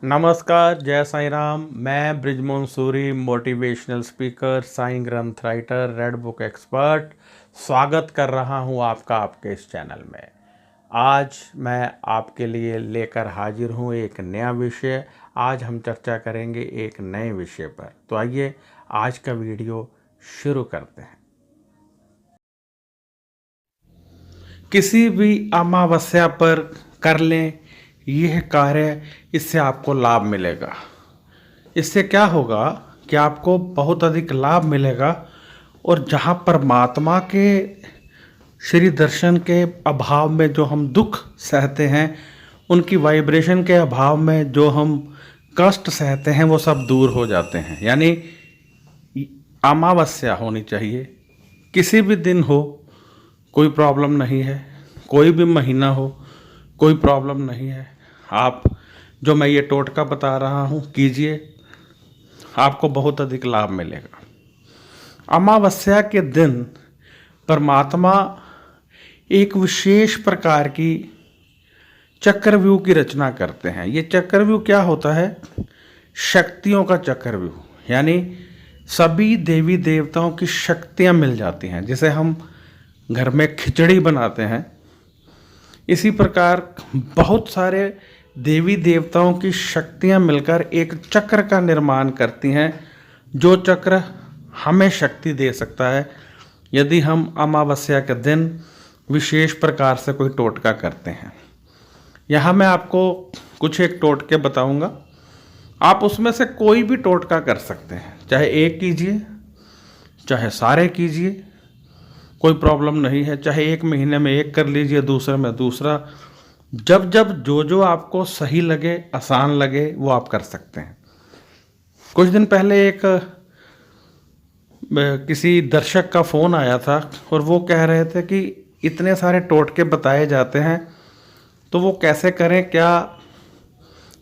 नमस्कार, जय साईं राम। मैं ब्रिजमोहन सूरी, मोटिवेशनल स्पीकर, साईं ग्रंथ राइटर, रेड बुक एक्सपर्ट, स्वागत कर रहा हूं आपका आपके इस चैनल में। आज मैं आपके लिए लेकर हाजिर हूं एक नया विषय। आज हम चर्चा करेंगे एक नए विषय पर। तो आइए आज का वीडियो शुरू करते हैं। किसी भी अमावस्या पर कर लें यह कार्य, इससे आपको लाभ मिलेगा। इससे क्या होगा कि आपको बहुत अधिक लाभ मिलेगा। और जहाँ परमात्मा के श्री दर्शन के अभाव में जो हम दुख सहते हैं, उनकी वाइब्रेशन के अभाव में जो हम कष्ट सहते हैं, वो सब दूर हो जाते हैं। यानी अमावस्या होनी चाहिए, किसी भी दिन हो, कोई प्रॉब्लम नहीं है। कोई भी महीना हो, कोई प्रॉब्लम नहीं है। आप जो मैं ये टोटका बता रहा हूँ कीजिए, आपको बहुत अधिक लाभ मिलेगा। अमावस्या के दिन परमात्मा एक विशेष प्रकार की चक्रव्यूह की रचना करते हैं। ये चक्रव्यूह क्या होता है? शक्तियों का चक्रव्यूह। यानी सभी देवी देवताओं की शक्तियाँ मिल जाती हैं। जैसे हम घर में खिचड़ी बनाते हैं, इसी प्रकार बहुत सारे देवी देवताओं की शक्तियाँ मिलकर एक चक्र का निर्माण करती हैं, जो चक्र हमें शक्ति दे सकता है यदि हम अमावस्या के दिन विशेष प्रकार से कोई टोटका करते हैं। यहाँ मैं आपको कुछ एक टोटके बताऊंगा, आप उसमें से कोई भी टोटका कर सकते हैं। चाहे एक कीजिए, चाहे सारे कीजिए, कोई प्रॉब्लम नहीं है। चाहे एक महीने में एक कर लीजिए, दूसरे में दूसरा। जब जब जो आपको सही लगे, आसान लगे, वो आप कर सकते हैं। कुछ दिन पहले एक किसी दर्शक का फ़ोन आया था और वो कह रहे थे कि इतने सारे टोटके बताए जाते हैं, तो वो कैसे करें? क्या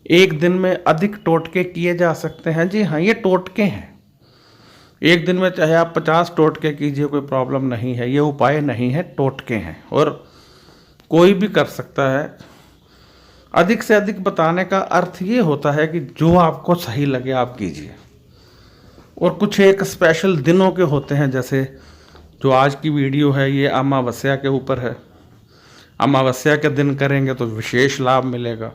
एक दिन में अधिक टोटके किए जा सकते हैं? जी हाँ, ये टोटके हैं। एक दिन में चाहे आप 50 टोटके कीजिए, कोई प्रॉब्लम नहीं है। ये उपाय नहीं है, टोटके हैं और कोई भी कर सकता है। अधिक से अधिक बताने का अर्थ ये होता है कि जो आपको सही लगे आप कीजिए। और कुछ एक स्पेशल दिनों के होते हैं, जैसे जो आज की वीडियो है ये अमावस्या के ऊपर है। अमावस्या के दिन करेंगे तो विशेष लाभ मिलेगा,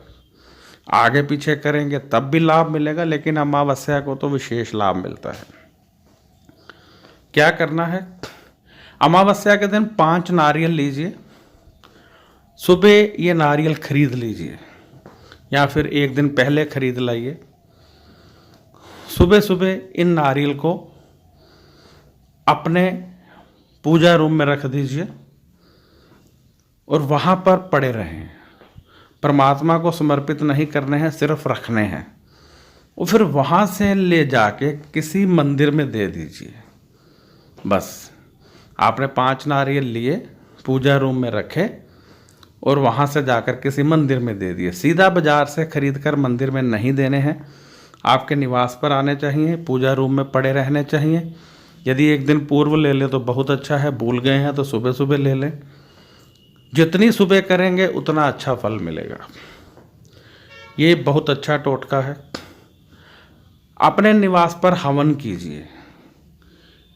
आगे पीछे करेंगे तब भी लाभ मिलेगा, लेकिन अमावस्या को तो विशेष लाभ मिलता है। क्या करना है? अमावस्या के दिन 5 नारियल लीजिए। सुबह ये नारियल खरीद लीजिए या फिर एक दिन पहले खरीद लाइए। सुबह सुबह इन नारियल को अपने पूजा रूम में रख दीजिए और वहाँ पर पड़े रहें। परमात्मा को समर्पित नहीं करने हैं, सिर्फ रखने हैं। और फिर वहाँ से ले जाके किसी मंदिर में दे दीजिए। बस आपने 5 नारियल लिए, पूजा रूम में रखे और वहाँ से जाकर किसी मंदिर में दे दिए। सीधा बाजार से खरीद कर मंदिर में नहीं देने हैं, आपके निवास पर आने चाहिए, पूजा रूम में पड़े रहने चाहिए। यदि एक दिन पूर्व ले लें तो बहुत अच्छा है, भूल गए हैं तो सुबह सुबह ले लें। जितनी सुबह करेंगे उतना अच्छा फल मिलेगा। ये बहुत अच्छा टोटका है। अपने निवास पर हवन कीजिए।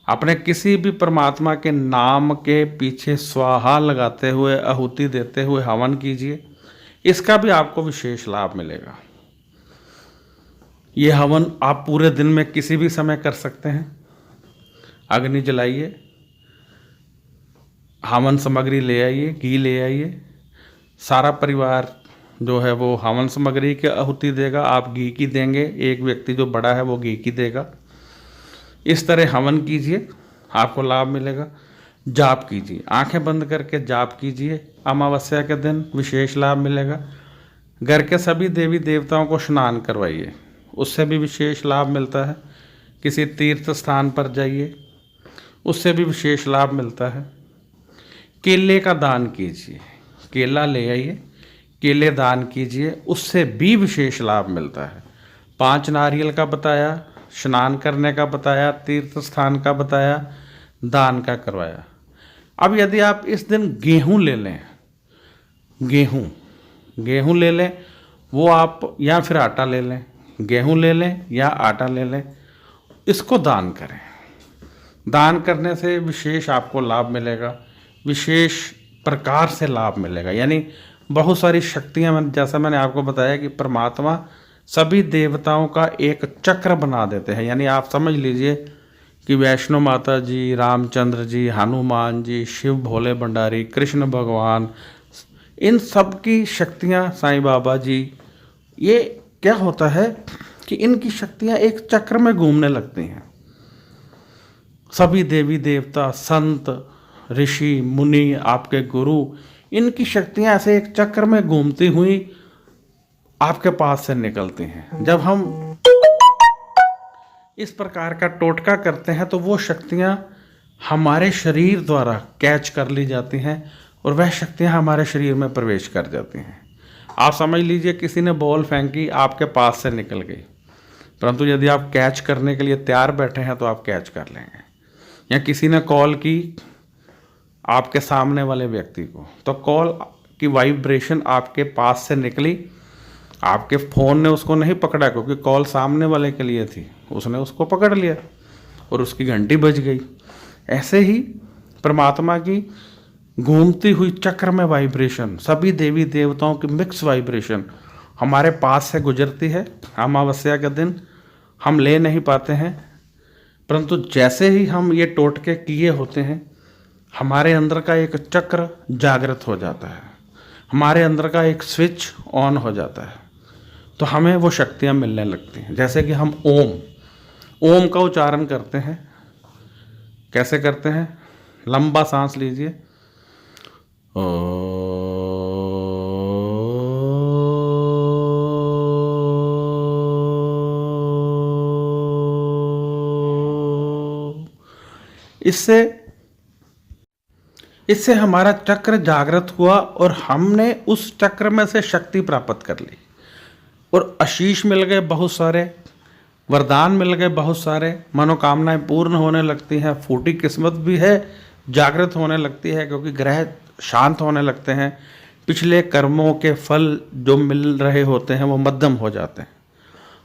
अपने किसी भी परमात्मा के नाम के पीछे स्वाहा लगाते हुए, आहुति देते हुए हवन कीजिए। इसका भी आपको विशेष लाभ मिलेगा। ये हवन आप पूरे दिन में किसी भी समय कर सकते हैं। अग्नि जलाइए, हवन सामग्री ले आइए, घी ले आइए। सारा परिवार जो है वो हवन सामग्री की आहुति देगा, आप घी की देंगे। एक व्यक्ति जो बड़ा है वो घी की देगा। इस तरह हवन कीजिए, आपको लाभ मिलेगा। जाप कीजिए, आंखें बंद करके जाप कीजिए। अमावस्या के दिन विशेष लाभ मिलेगा। घर के सभी देवी देवताओं को स्नान करवाइए, उससे भी विशेष लाभ मिलता है। किसी तीर्थ स्थान पर जाइए, उससे भी विशेष लाभ मिलता है। केले का दान कीजिए, केला ले आइए, केले दान कीजिए, उससे भी विशेष लाभ मिलता है। 5 नारियल का बताया, स्नान करने का बताया, तीर्थ स्थान का बताया, दान का करवाया। अब यदि आप इस दिन गेहूं ले लें, गेहूं ले लें वो आप या फिर आटा ले लें, गेहूँ ले लें या आटा ले लें, इसको दान करें। दान करने से विशेष आपको लाभ मिलेगा, विशेष प्रकार से लाभ मिलेगा। यानी बहुत सारी शक्तियाँ, जैसा मैंने आपको बताया कि परमात्मा सभी देवताओं का एक चक्र बना देते हैं। यानी आप समझ लीजिए कि वैष्णो माता जी, रामचंद्र जी, हनुमान जी, शिव भोले भंडारी, कृष्ण भगवान, इन सब की शक्तियाँ, साईं बाबा जी, ये क्या होता है कि इनकी शक्तियाँ एक चक्र में घूमने लगती हैं। सभी देवी देवता, संत, ऋषि, मुनि, आपके गुरु, इनकी शक्तियाँ ऐसे एक चक्र में घूमती हुई आपके पास से निकलती हैं। जब हम इस प्रकार का टोटका करते हैं तो वो शक्तियाँ हमारे शरीर द्वारा कैच कर ली जाती हैं और वह शक्तियाँ हमारे शरीर में प्रवेश कर जाती हैं। आप समझ लीजिए किसी ने बॉल फेंकी, आपके पास से निकल गई, परंतु यदि आप कैच करने के लिए तैयार बैठे हैं तो आप कैच कर लेंगे। या किसी ने कॉल की आपके सामने वाले व्यक्ति को, तो कॉल की वाइब्रेशन आपके पास से निकली, आपके फ़ोन ने उसको नहीं पकड़ा क्योंकि कॉल सामने वाले के लिए थी, उसने उसको पकड़ लिया और उसकी घंटी बज गई। ऐसे ही परमात्मा की घूमती हुई चक्र में वाइब्रेशन, सभी देवी देवताओं की मिक्स वाइब्रेशन हमारे पास से गुजरती है। अमावस्या के दिन हम ले नहीं पाते हैं, परंतु जैसे ही हम ये टोटके किए होते हैं, हमारे अंदर का एक चक्र जागृत हो जाता है, हमारे अंदर का एक स्विच ऑन हो जाता है, तो हमें वो शक्तियाँ मिलने लगती हैं। जैसे कि हम ओम का उच्चारण करते हैं। कैसे करते हैं? लंबा सांस लीजिए, इससे हमारा चक्र जागृत हुआ और हमने उस चक्र में से शक्ति प्राप्त कर ली और आशीष मिल गए, बहुत सारे वरदान मिल गए, बहुत सारे मनोकामनाएं पूर्ण होने लगती हैं। फूटी किस्मत भी है, जागृत होने लगती है क्योंकि ग्रह शांत होने लगते हैं। पिछले कर्मों के फल जो मिल रहे होते हैं वो मध्यम हो जाते हैं।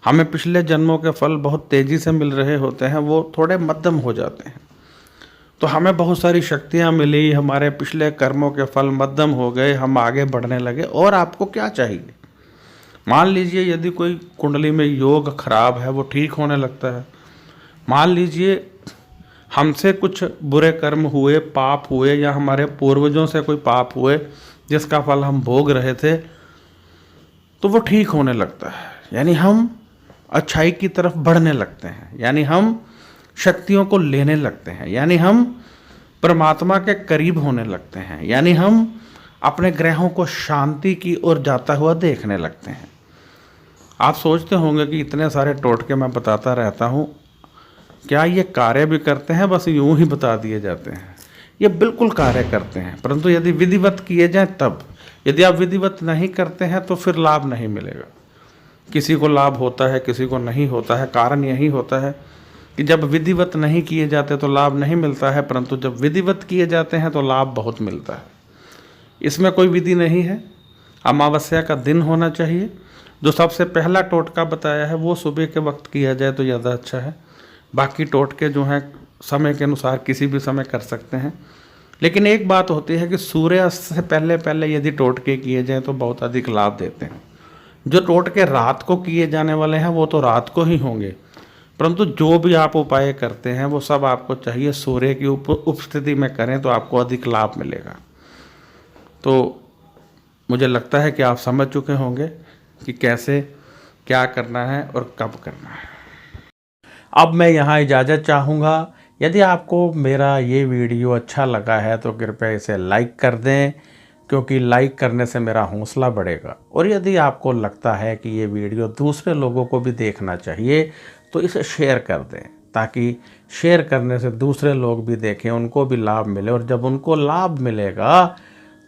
हमें पिछले जन्मों के फल बहुत तेज़ी से मिल रहे होते हैं, वो थोड़े मध्यम हो जाते हैं। तो हमें बहुत सारी शक्तियाँ मिली, हमारे पिछले कर्मों के फल मध्यम हो गए, हम आगे बढ़ने लगे। और आपको क्या चाहिए? मान लीजिए यदि कोई कुंडली में योग खराब है, वो ठीक होने लगता है। मान लीजिए हमसे कुछ बुरे कर्म हुए, पाप हुए, या हमारे पूर्वजों से कोई पाप हुए जिसका फल हम भोग रहे थे, तो वो ठीक होने लगता है। यानी हम अच्छाई की तरफ बढ़ने लगते हैं, यानी हम शक्तियों को लेने लगते हैं, यानी हम परमात्मा के करीब होने लगते हैं, यानी हम अपने ग्रहों को शांति की ओर जाता हुआ देखने लगते हैं। आप सोचते होंगे कि इतने सारे टोटके मैं बताता रहता हूँ, क्या ये कार्य भी करते हैं? बस यूं ही बता दिए जाते हैं। ये बिल्कुल कार्य करते हैं, परंतु यदि विधिवत किए जाएं तब। यदि आप विधिवत नहीं करते हैं तो फिर लाभ नहीं मिलेगा। किसी को लाभ होता है, किसी को नहीं होता है। कारण यही होता है कि जब विधिवत नहीं किए जाते तो लाभ नहीं मिलता है, परंतु जब विधिवत किए जाते हैं तो लाभ बहुत मिलता है। इसमें कोई विधि नहीं है। अमावस्या का दिन होना चाहिए। जो सबसे पहला टोटका बताया है वो सुबह के वक्त किया जाए तो ज़्यादा अच्छा है। बाकी टोटके जो हैं समय के अनुसार किसी भी समय कर सकते हैं, लेकिन एक बात होती है कि सूर्यास्त से पहले पहले यदि टोटके किए जाएँ तो बहुत अधिक लाभ देते हैं। जो टोटके रात को किए जाने वाले हैं वो तो रात को ही होंगे, परंतु जो भी आप उपाय करते हैं वो सब आपको चाहिए सूर्य की उपस्थिति में करें तो आपको अधिक लाभ मिलेगा। तो मुझे लगता है कि आप समझ चुके होंगे कि कैसे क्या करना है और कब करना है। अब मैं यहाँ इजाज़त चाहूँगा। यदि आपको मेरा ये वीडियो अच्छा लगा है तो कृपया इसे लाइक कर दें, क्योंकि लाइक करने से मेरा हौसला बढ़ेगा। और यदि आपको लगता है कि ये वीडियो दूसरे लोगों को भी देखना चाहिए तो इसे शेयर कर दें, ताकि शेयर करने से दूसरे लोग भी देखें, उनको भी लाभ मिले। और जब उनको लाभ मिलेगा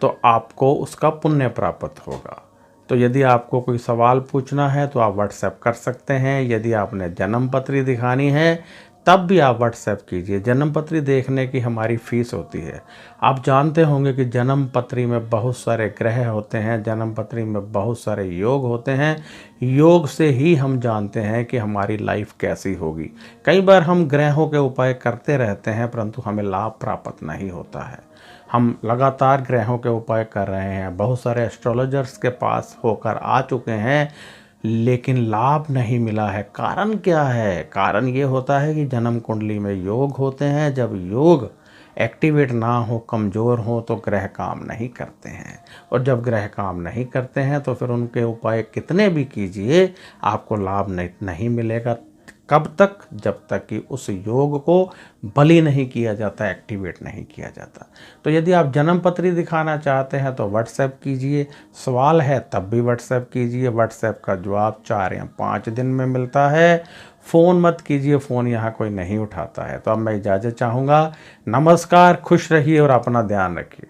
तो आपको उसका पुण्य प्राप्त होगा। तो यदि आपको कोई सवाल पूछना है तो आप व्हाट्सएप कर सकते हैं। यदि आपने जन्म पत्री दिखानी है तब भी आप व्हाट्सएप कीजिए। जन्म पत्री देखने की हमारी फ़ीस होती है। आप जानते होंगे कि जन्म पत्री में बहुत सारे ग्रह होते हैं, जन्म पत्री में बहुत सारे योग होते हैं। योग से ही हम जानते हैं कि हमारी लाइफ कैसी होगी। कई बार हम ग्रहों के उपाय करते रहते हैं परंतु हमें लाभ प्राप्त नहीं होता है। हम लगातार ग्रहों के उपाय कर रहे हैं, बहुत सारे एस्ट्रोलॉजर्स के पास होकर आ चुके हैं, लेकिन लाभ नहीं मिला है। कारण क्या है? कारण ये होता है कि जन्म कुंडली में योग होते हैं। जब योग एक्टिवेट ना हो, कमज़ोर हो, तो ग्रह काम नहीं करते हैं, और जब ग्रह काम नहीं करते हैं तो फिर उनके उपाय कितने भी कीजिए आपको लाभ नहीं मिलेगा। कब तक? जब तक कि उस योग को बलि नहीं किया जाता, एक्टिवेट नहीं किया जाता। तो यदि आप जन्म पत्री दिखाना चाहते हैं तो व्हाट्सएप कीजिए। सवाल है तब भी व्हाट्सएप कीजिए। व्हाट्सएप का जवाब 4 या 5 दिन में मिलता है। फ़ोन मत कीजिए, फ़ोन यहाँ कोई नहीं उठाता है। तो अब मैं इजाज़त चाहूँगा। नमस्कार, खुश रहिए और अपना ध्यान रखिए।